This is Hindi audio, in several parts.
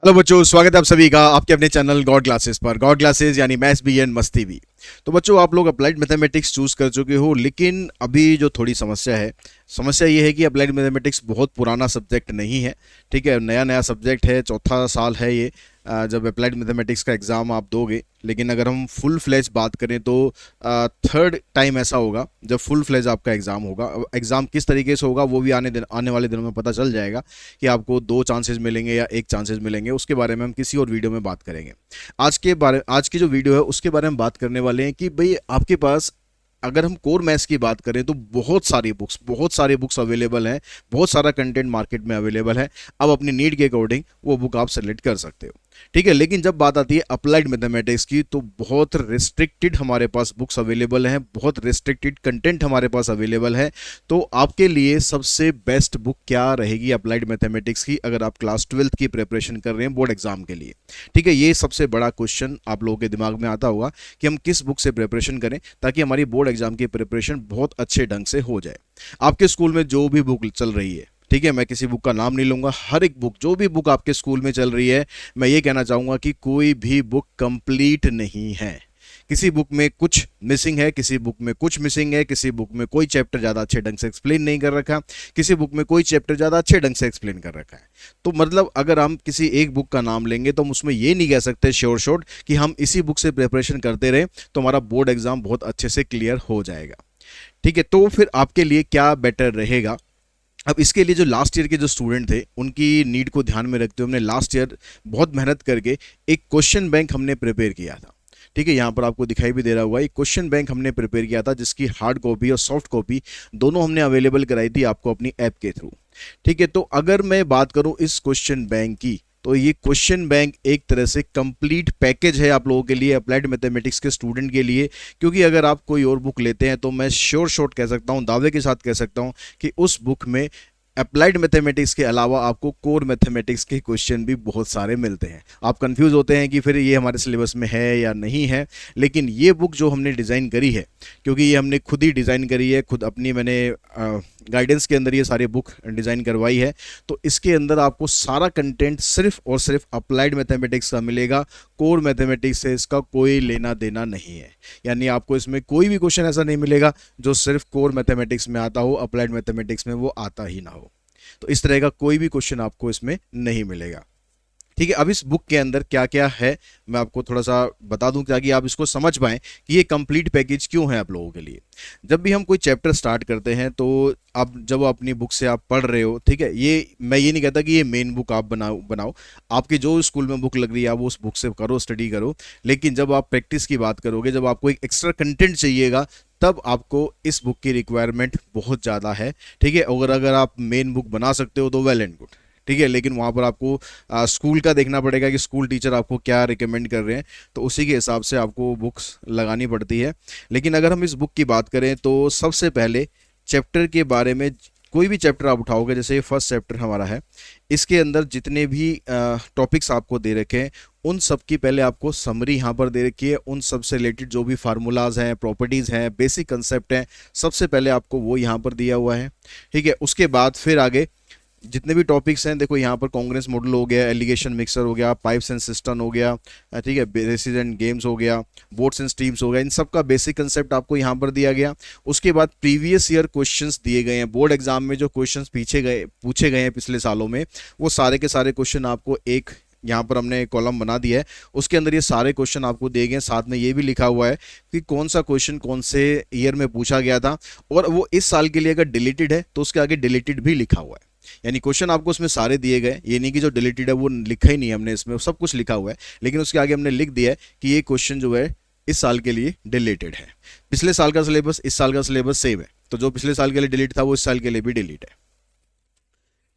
हेलो बच्चों, स्वागत है आप सभी का आपके अपने चैनल गॉड क्लासेस पर। गॉड क्लासेस यानी मैथ्स भी एंड मस्ती भी। तो बच्चों, आप लोग अप्लाइड मैथमेटिक्स चूज कर चुके हो, लेकिन अभी जो थोड़ी समस्या ये है कि अप्लाइड मैथमेटिक्स बहुत पुराना सब्जेक्ट नहीं है। ठीक है, नया नया सब्जेक्ट है, चौथा साल है ये जब अप्लाइड मैथमेटिक्स का एग्ज़ाम आप दोगे। लेकिन अगर हम फुल फ्लेज बात करें तो थर्ड टाइम ऐसा होगा जब फुल फ्लेज आपका एग्ज़ाम होगा। एग्ज़ाम किस तरीके से होगा वो भी आने वाले दिनों में पता चल जाएगा कि आपको 2 चांसेस मिलेंगे या 1 चांसेस मिलेंगे। उसके बारे में हम किसी और वीडियो में बात करेंगे। आज की जो वीडियो है उसके बारे में बात करने वाले हैं कि भाई आपके पास अगर हम कोर मैथ्स की बात करें तो बहुत सारी बुक्स अवेलेबल हैं, बहुत सारा कंटेंट मार्केट में अवेलेबल है। अब अपनी नीड के अकॉर्डिंग वो बुक आप सेलेक्ट कर सकते हो। ठीक है, लेकिन जब बात आती है अप्लाइड मैथमेटिक्स की तो बहुत रिस्ट्रिक्टेड हमारे पास बुक्स अवेलेबल हैं, बहुत रिस्ट्रिक्टेड कंटेंट हमारे पास अवेलेबल है। तो आपके लिए सबसे बेस्ट बुक क्या रहेगी अप्लाइड मैथमेटिक्स की, अगर आप क्लास 12th की प्रिपरेशन कर रहे हैं बोर्ड एग्जाम के लिए? ठीक है, ये सबसे बड़ा क्वेश्चन आप लोगों के दिमाग में आता होगा कि हम किस बुक से प्रिपरेशन करें ताकि हमारी बोर्ड एग्जाम की प्रिपरेशन बहुत अच्छे ढंग से हो जाए। आपके स्कूल में जो भी बुक चल रही है, ठीक है, मैं किसी बुक का नाम नहीं लूंगा, हर एक बुक, जो भी बुक आपके स्कूल में चल रही है, मैं ये कहना चाहूंगा कि कोई भी बुक कंप्लीट नहीं है। किसी बुक में कुछ मिसिंग है, किसी बुक में कुछ मिसिंग है, किसी बुक में कोई चैप्टर ज़्यादा अच्छे ढंग से एक्सप्लेन नहीं कर रखा, किसी बुक में कोई चैप्टर ज़्यादा अच्छे ढंग से एक्सप्लेन कर रखा है। तो मतलब अगर हम किसी एक बुक का नाम लेंगे तो हम उसमें ये नहीं कह सकते श्योर शॉट कि हम इसी बुक से प्रिपरेशन करते रहे तो हमारा बोर्ड एग्जाम बहुत अच्छे से क्लियर हो जाएगा। ठीक है, तो फिर आपके लिए क्या बेटर रहेगा? अब इसके लिए जो लास्ट ईयर के जो स्टूडेंट थे उनकी नीड को ध्यान में रखते हुए हमने लास्ट ईयर बहुत मेहनत करके एक क्वेश्चन बैंक हमने प्रिपेयर किया था। ठीक है, यहाँ पर आपको दिखाई भी दे रहा होगा, एक क्वेश्चन बैंक हमने प्रिपेयर किया था जिसकी हार्ड कॉपी और सॉफ्ट कॉपी दोनों हमने अवेलेबल कराई थी आपको अपनी ऐप के थ्रू। ठीक है, तो अगर मैं बात करूं इस क्वेश्चन बैंक की तो ये क्वेश्चन बैंक एक तरह से कंप्लीट पैकेज है आप लोगों के लिए, अप्लाइड मैथमेटिक्स के स्टूडेंट के लिए। क्योंकि अगर आप कोई और बुक लेते हैं तो मैं श्योर शॉट कह सकता हूं, दावे के साथ कह सकता हूं कि उस बुक में अप्लाइड मैथमेटिक्स के अलावा आपको कोर मैथमेटिक्स के क्वेश्चन भी बहुत सारे मिलते हैं। आप कंफ्यूज होते हैं कि फिर ये हमारे सिलेबस में है या नहीं है, लेकिन ये बुक जो हमने डिज़ाइन करी है, क्योंकि ये हमने खुद ही डिज़ाइन करी है, खुद अपनी मैंने गाइडेंस के अंदर ये सारी बुक डिज़ाइन करवाई है। तो इसके अंदर आपको सारा कंटेंट सिर्फ और सिर्फ अप्लाइड मैथमेटिक्स का मिलेगा। कोर मैथमेटिक्स से इसका कोई लेना देना नहीं है। यानी आपको इसमें कोई भी क्वेश्चन ऐसा नहीं मिलेगा जो सिर्फ कोर मैथमेटिक्स में आता हो, अप्लाइड मैथमेटिक्स में वो आता ही ना हो। तो इस तरह का कोई भी क्वेश्चन आपको इसमें नहीं मिलेगा। ठीक है, अब इस बुक के अंदर क्या क्या है मैं आपको थोड़ा सा बता दूं ताकि आप इसको समझ पाएं कि ये कंप्लीट पैकेज क्यों है आप लोगों के लिए। जब भी हम कोई चैप्टर स्टार्ट करते हैं तो आप जब अपनी बुक से आप पढ़ रहे हो, ठीक है, ये मैं ये नहीं कहता कि ये मेन बुक आप बनाओ। आपकी जो स्कूल में बुक लग रही है आप वो उस बुक से करो, स्टडी करो। लेकिन जब आप प्रैक्टिस की बात करोगे, जब आपको एक एक्स्ट्रा कंटेंट चाहिएगा, तब आपको इस बुक की रिक्वायरमेंट बहुत ज़्यादा है। ठीक है, और अगर आप मेन बुक बना सकते हो तो वेल एंड गुड। ठीक है, लेकिन वहाँ पर आपको स्कूल का देखना पड़ेगा कि स्कूल टीचर आपको क्या रिकमेंड कर रहे हैं, तो उसी के हिसाब से आपको बुक्स लगानी पड़ती है। लेकिन अगर हम इस बुक की बात करें तो सबसे पहले चैप्टर के बारे में, कोई भी चैप्टर आप उठाओगे, जैसे फर्स्ट चैप्टर हमारा है, इसके अंदर जितने भी टॉपिक्स आपको दे रखे हैं उन सब की पहले आपको समरी यहाँ पर दे रखी है। उन सब से रिलेटेड जो भी फार्मूलाज हैं, प्रॉपर्टीज़ हैं, बेसिक कंसेप्ट हैं, सबसे पहले आपको वो यहाँ पर दिया हुआ है। ठीक है, उसके बाद फिर आगे जितने भी टॉपिक्स हैं, देखो यहाँ पर कांग्रेस मॉडल हो गया, एलिगेशन मिक्सर हो गया, पाइप्स एंड सिस्टम हो गया, ठीक है, बेसिस एंड गेम्स हो गया, बोट्स एंड स्ट्रीम्स हो गया, इन सब का बेसिक कंसेप्ट आपको यहाँ पर दिया गया। उसके बाद प्रीवियस ईयर क्वेश्चंस दिए गए हैं, बोर्ड एग्जाम में जो क्वेश्चंस पूछे गए हैं पिछले सालों में, वो सारे के सारे क्वेश्चन आपको एक यहाँ पर हमने कॉलम बना दिया है, उसके अंदर ये सारे क्वेश्चन आपको दिए गए हैं। साथ में ये भी लिखा हुआ है कि कौन सा क्वेश्चन कौन से ईयर में पूछा गया था, और वो इस साल के लिए अगर डिलीटेड है तो उसके आगे डिलीटेड भी लिखा हुआ है। यानी क्वेश्चन आपको उसमें सारे दिए गए, ये नहीं कि जो डिलीटेड है वो लिखा ही नहीं है हमने, इसमें सब कुछ लिखा हुआ है, लेकिन उसके आगे हमने लिख दिया है कि ये क्वेश्चन जो है इस साल के लिए डिलीटेड है। पिछले साल का सिलेबस इस साल का सिलेबस सेम है, तो जो पिछले साल के लिए डिलीट था वो इस साल के लिए भी डिलीट है।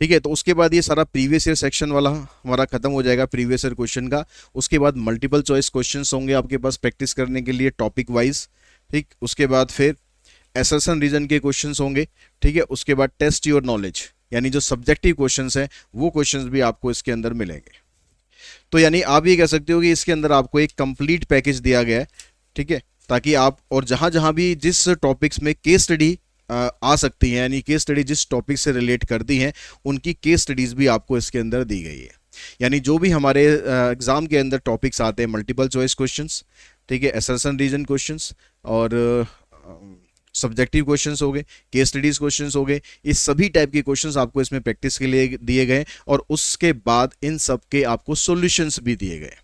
ठीक है, तो उसके बाद ये सारा प्रीवियस ईयर सेक्शन वाला हमारा खत्म हो जाएगा प्रीवियस ईयर क्वेश्चन का। उसके बाद मल्टीपल चॉइस क्वेश्चंस होंगे आपके पास प्रैक्टिस करने के लिए टॉपिक वाइज। ठीक, उसके बाद फिर एसर्शन रीजन के क्वेश्चंस होंगे। ठीक है, उसके बाद टेस्ट योर नॉलेज, यानी जो सब्जेक्टिव क्वेश्चंस हैं वो क्वेश्चंस भी आपको इसके अंदर मिलेंगे। तो यानी आप ये कह सकते हो कि इसके अंदर आपको एक कंप्लीट पैकेज दिया गया है। ठीक है, ताकि आप, और जहां जहां भी जिस टॉपिक्स में केस स्टडी आ सकती हैं, यानी केस स्टडी जिस टॉपिक से रिलेट करती हैं उनकी केस स्टडीज भी आपको इसके अंदर दी गई है। यानी जो भी हमारे एग्ज़ाम के अंदर टॉपिक्स आते हैं, मल्टीपल चॉइस क्वेश्चंस, ठीक है, असर्शन रीजन क्वेश्चंस और सब्जेक्टिव क्वेश्चंस हो गए, केस स्टडीज क्वेश्चंस हो गए, इस सभी टाइप के क्वेश्चंस आपको इसमें प्रैक्टिस के लिए दिए गए और उसके बाद इन सब के आपको सॉल्यूशंस भी दिए गए।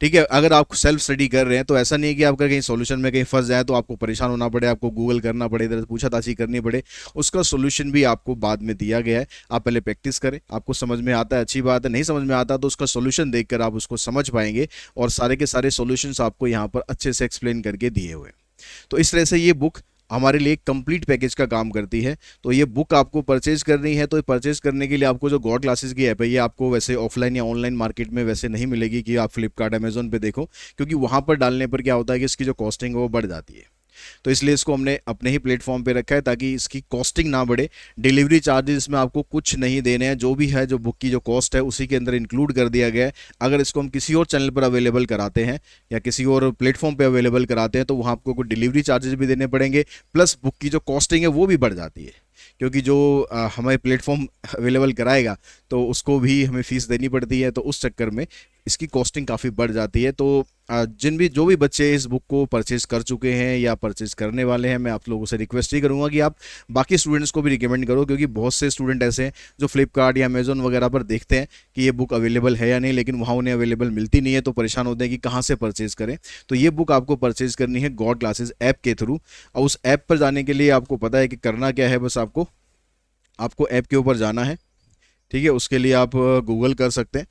ठीक है, अगर आप सेल्फ स्टडी कर रहे हैं तो ऐसा नहीं है कि आप कहीं सॉल्यूशन में कहीं फंस जाए तो आपको परेशान होना पड़े, आपको गूगल करना पड़े, इधर पूछाताछी करनी पड़े। उसका सॉल्यूशन भी आपको बाद में दिया गया है। आप पहले प्रैक्टिस करें, आपको समझ में आता है अच्छी बात है, नहीं समझ में आता तो उसका सॉल्यूशन देखकर आप उसको समझ पाएंगे और सारे के सारे सॉल्यूशंस आपको यहाँ पर अच्छे से एक्सप्लेन करके दिए हुए। तो इस तरह से ये बुक हमारे लिए कंप्लीट पैकेज का काम करती है। तो ये बुक आपको परचेज करनी है तो परचेज करने के लिए आपको जो गॉड क्लासेस की ऐप है ये आपको वैसे ऑफलाइन या ऑनलाइन मार्केट में वैसे नहीं मिलेगी कि आप फ्लिपकार्ट अमेजोन पे देखो, क्योंकि वहाँ पर डालने पर क्या होता है कि इसकी जो कॉस्टिंग है वो बढ़ जाती है। तो इसलिए इसको हमने अपने ही प्लेटफॉर्म पे रखा है ताकि इसकी कॉस्टिंग ना बढ़े। डिलीवरी चार्जेस में आपको कुछ नहीं देने हैं, जो भी है जो बुक की जो कॉस्ट है उसी के अंदर इंक्लूड कर दिया गया है। अगर इसको हम किसी और चैनल पर अवेलेबल कराते हैं या किसी और प्लेटफॉर्म पे अवेलेबल कराते हैं तो वहाँ आपको कुछ डिलीवरी चार्जेस भी देने पड़ेंगे, प्लस बुक की जो कॉस्टिंग है वो भी बढ़ जाती है, क्योंकि जो हमें प्लेटफॉर्म अवेलेबल कराएगा तो उसको भी हमें फीस देनी पड़ती है, तो उस चक्कर में इसकी कॉस्टिंग काफ़ी बढ़ जाती है। तो जो भी बच्चे इस बुक को परचेज कर चुके हैं या परचेज करने वाले हैं, मैं आप लोगों से रिक्वेस्ट ही करूंगा कि आप बाकी स्टूडेंट्स को भी रिकमेंड करो, क्योंकि बहुत से स्टूडेंट ऐसे हैं जो फ्लिपकार्ट या अमेजोन वगैरह पर देखते हैं कि ये बुक अवेलेबल है या नहीं, लेकिन वहाँ उन्हें अवेलेबल मिलती नहीं है तो परेशान होते हैं कि कहाँ से परचेज करें। तो ये बुक आपको परचेज करनी है गॉड क्लासेस ऐप के थ्रू, और उस ऐप पर जाने के लिए आपको पता है कि करना क्या है, बस आपको ऐप के ऊपर जाना है। ठीक है, उसके लिए आप गूगल कर सकते हैं।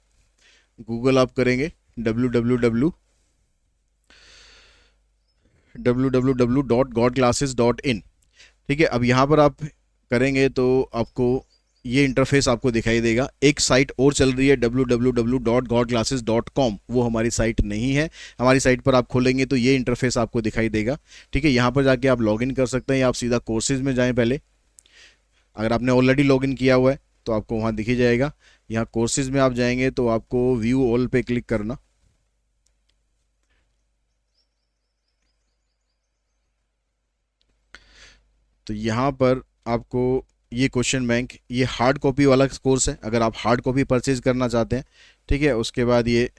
गूगल आप करेंगे www.godclasses.in। ठीक है, अब यहाँ पर आप करेंगे तो आपको ये इंटरफेस आपको दिखाई देगा। एक साइट और चल रही है www.godclasses.com, वो हमारी साइट नहीं है। हमारी साइट पर आप खोलेंगे तो ये इंटरफेस आपको दिखाई देगा। ठीक है, यहाँ पर जाके आप लॉगिन कर सकते हैं या आप सीधा कोर्सेज में जाएं। पहले अगर आपने ऑलरेडी लॉगिन किया हुआ है तो आपको वहाँ दिख ही जाएगा। यहाँ कोर्सेज में आप जाएंगे तो आपको व्यू ऑल पे क्लिक करना। तो यहाँ पर आपको ये क्वेश्चन बैंक, ये हार्ड कॉपी वाला कोर्स है, अगर आप हार्ड कॉपी परचेज करना चाहते हैं। ठीक है, उसके बाद ये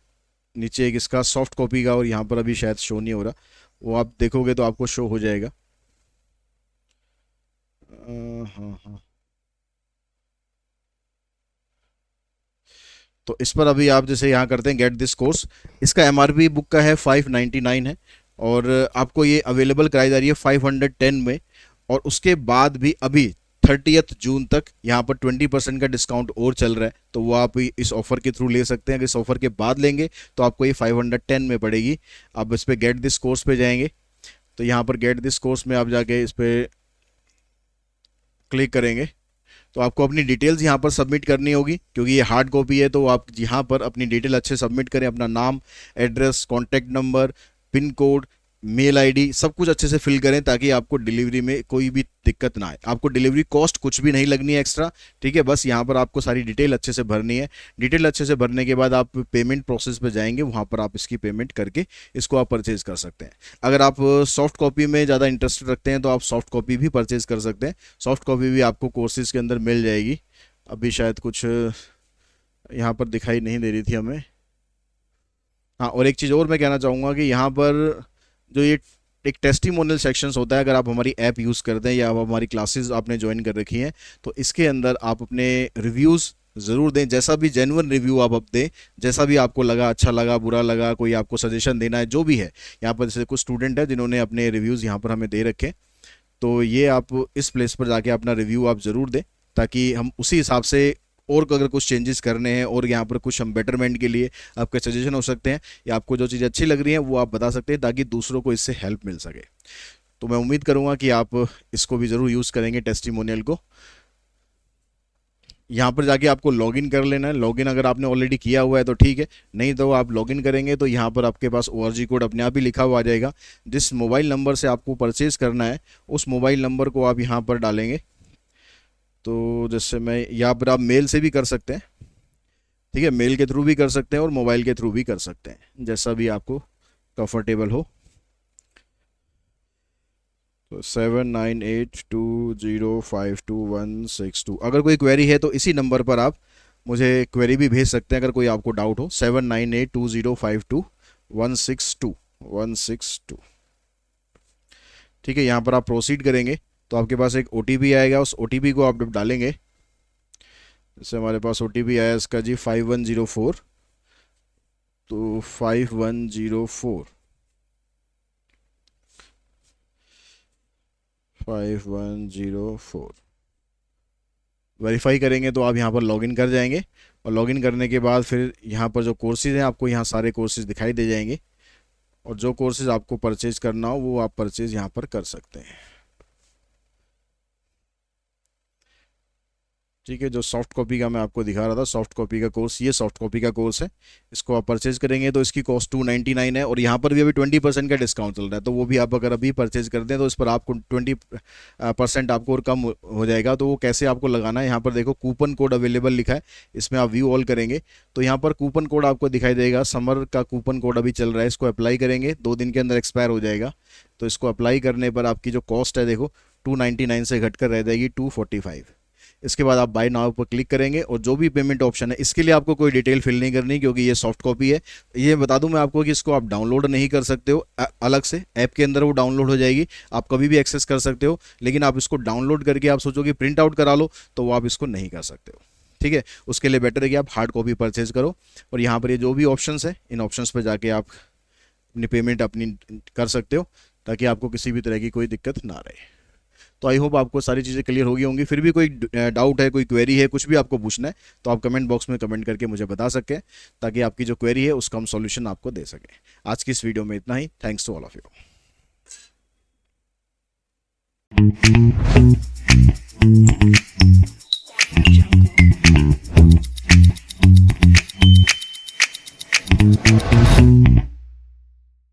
नीचे एक इसका सॉफ्ट कॉपी का, और यहाँ पर अभी शायद शो नहीं हो रहा, वो आप देखोगे तो आपको शो हो जाएगा। हाँ हाँ, तो इस पर अभी आप जैसे यहाँ करते हैं गेट दिस कोर्स, इसका एमआरपी बुक का है 599 है और आपको ये अवेलेबल कराई जा रही है 510 में। और उसके बाद भी अभी 30th जून तक यहाँ पर 20% का डिस्काउंट और चल रहा है, तो वो आप इस ऑफ़र के थ्रू ले सकते हैं। अगर इस ऑफ़र के बाद लेंगे तो आपको ये 510 में पड़ेगी। आप इस पर गेट दिस कोर्स पे जाएंगे तो यहाँ पर गेट दिस कोर्स में आप जाके इस पर क्लिक करेंगे तो आपको अपनी डिटेल्स यहाँ पर सबमिट करनी होगी, क्योंकि ये हार्ड कॉपी है। तो आप यहाँ पर अपनी डिटेल अच्छे सबमिट करें, अपना नाम, address, contact number, pin code, mail ID, सब कुछ अच्छे से फिल करें ताकि आपको डिलीवरी में कोई भी दिक्कत ना आए। आपको डिलीवरी कॉस्ट कुछ भी नहीं लगनी है एक्स्ट्रा। ठीक है, बस यहाँ पर आपको सारी डिटेल अच्छे से भरनी है। डिटेल अच्छे से भरने के बाद आप पेमेंट प्रोसेस पे जाएंगे, वहाँ पर आप इसकी पेमेंट करके इसको आप परचेज कर सकते हैं। अगर आप सॉफ्ट कॉपी में ज़्यादा इंटरेस्ट रखते हैं तो आप सॉफ्ट कॉपी भी परचेज कर सकते हैं। सॉफ्ट कॉपी भी आपको कोर्सेज के अंदर मिल जाएगी। अभी शायद कुछ यहाँ पर दिखाई नहीं दे रही थी हमें। हाँ, और एक चीज़ और मैं कहना चाहूँगा कि यहाँ पर जो ये एक टेस्टिमोनियल सेक्शंस होता है, अगर आप हमारी ऐप यूज़ करते हैं या आप हमारी क्लासेस आपने ज्वाइन कर रखी हैं तो इसके अंदर आप अपने रिव्यूज़ ज़रूर दें। जैसा भी जेन्युइन रिव्यू आप अब दें, जैसा भी आपको लगा, अच्छा लगा, बुरा लगा, कोई आपको सजेशन देना है, जो भी है। यहाँ पर जैसे कुछ स्टूडेंट है जिन्होंने अपने रिव्यूज़ यहाँ पर हमें दे रखे, तो ये आप इस प्लेस पर जाके अपना रिव्यू आप ज़रूर दें ताकि हम उसी हिसाब से और अगर कुछ चेंजेस करने हैं और यहाँ पर कुछ हम बेटरमेंट के लिए आपके सजेशन हो सकते हैं या आपको जो चीज़ अच्छी लग रही है वो आप बता सकते हैं ताकि दूसरों को इससे हेल्प मिल सके। तो मैं उम्मीद करूँगा कि आप इसको भी ज़रूर यूज़ करेंगे टेस्टिमोनियल को। यहाँ पर जाके आपको लॉगिन कर लेना है। लॉगिन अगर आपने ऑलरेडी किया हुआ है तो ठीक है, नहीं तो आप लॉगिन करेंगे तो यहाँ पर आपके पास ORG कोड अपने आप ही लिखा हुआ आ जाएगा। जिस मोबाइल नंबर से आपको परचेज़ करना है उस मोबाइल नंबर को आप यहाँ पर डालेंगे। तो जैसे मैं यहाँ पर आप मेल से भी कर सकते हैं। ठीक है, मेल के थ्रू भी कर सकते हैं और मोबाइल के थ्रू भी कर सकते हैं, जैसा भी आपको कंफर्टेबल हो। तो 7982052162, अगर कोई क्वेरी है तो इसी नंबर पर आप मुझे क्वेरी भी भेज सकते हैं अगर कोई आपको डाउट हो। 7982052162। ठीक है, यहाँ पर आप प्रोसीड करेंगे तो आपके पास एक OTP आएगा, उस OTP को आप जब डालेंगे, जैसे हमारे पास OTP आया इसका जी 5104, तो 5104 वेरीफाई करेंगे तो आप यहाँ पर लॉगिन कर जाएंगे। और लॉगिन करने के बाद फिर यहाँ पर जो कोर्सेज हैं आपको यहाँ सारे कोर्सेज दिखाई दे जाएंगे, और जो कोर्सेज आपको परचेज करना हो वो आप परचेज यहाँ पर कर सकते हैं। ठीक है, जो सॉफ्ट कॉपी का मैं आपको दिखा रहा था, सॉफ्ट कॉपी का कोर्स, ये सॉफ्ट कॉपी का कोर्स है। इसको आप परचेज करेंगे तो इसकी कॉस्ट 299 है, और यहाँ पर भी अभी 20% का डिस्काउंट चल रहा है, तो वो भी आप अगर अभी परचेज करते हैं तो इस पर आपको 20% आपको और कम हो जाएगा। तो वो कैसे आपको लगाना है, यहाँ पर देखो कूपन कोड अवेलेबल लिखा है, इसमें आप व्यू ऑल करेंगे तो यहाँ पर कूपन कोड आपको दिखाई देगा। समर का कूपन कोड अभी चल रहा है, इसको अप्लाई करेंगे, 2 दिन के अंदर एक्सपायर हो जाएगा। तो इसको अप्लाई करने पर आपकी जो कॉस्ट है देखो 299 से घटकर रह जाएगी 245। इसके बाद आप बाय नाउ पर क्लिक करेंगे, और जो भी पेमेंट ऑप्शन है इसके लिए आपको कोई डिटेल फिल नहीं करनी, क्योंकि ये सॉफ्ट कॉपी है। ये बता दूं मैं आपको कि इसको आप डाउनलोड नहीं कर सकते हो अलग से, ऐप के अंदर वो डाउनलोड हो जाएगी, आप कभी भी एक्सेस कर सकते हो। लेकिन आप इसको डाउनलोड करके आप सोचो कि प्रिंट आउट करा लो, तो वो आप इसको नहीं कर सकते हो। ठीक है, उसके लिए बेटर है कि आप हार्ड कॉपी परचेज करो। और यहाँ पर ये जो भी ऑप्शंस है, इन ऑप्शंस पर जाके आप अपनी पेमेंट अपनी कर सकते हो, ताकि आपको किसी भी तरह की कोई दिक्कत ना रहे। तो आई होप आपको सारी चीज़ें क्लियर हो गई होंगी। फिर भी कोई डाउट है, कोई क्वेरी है, कुछ भी आपको पूछना है, तो आप कमेंट बॉक्स में कमेंट करके मुझे बता सकें, ताकि आपकी जो क्वेरी है उसका हम सॉल्यूशन आपको दे सकें। आज की इस वीडियो में इतना ही। Thanks to all of you.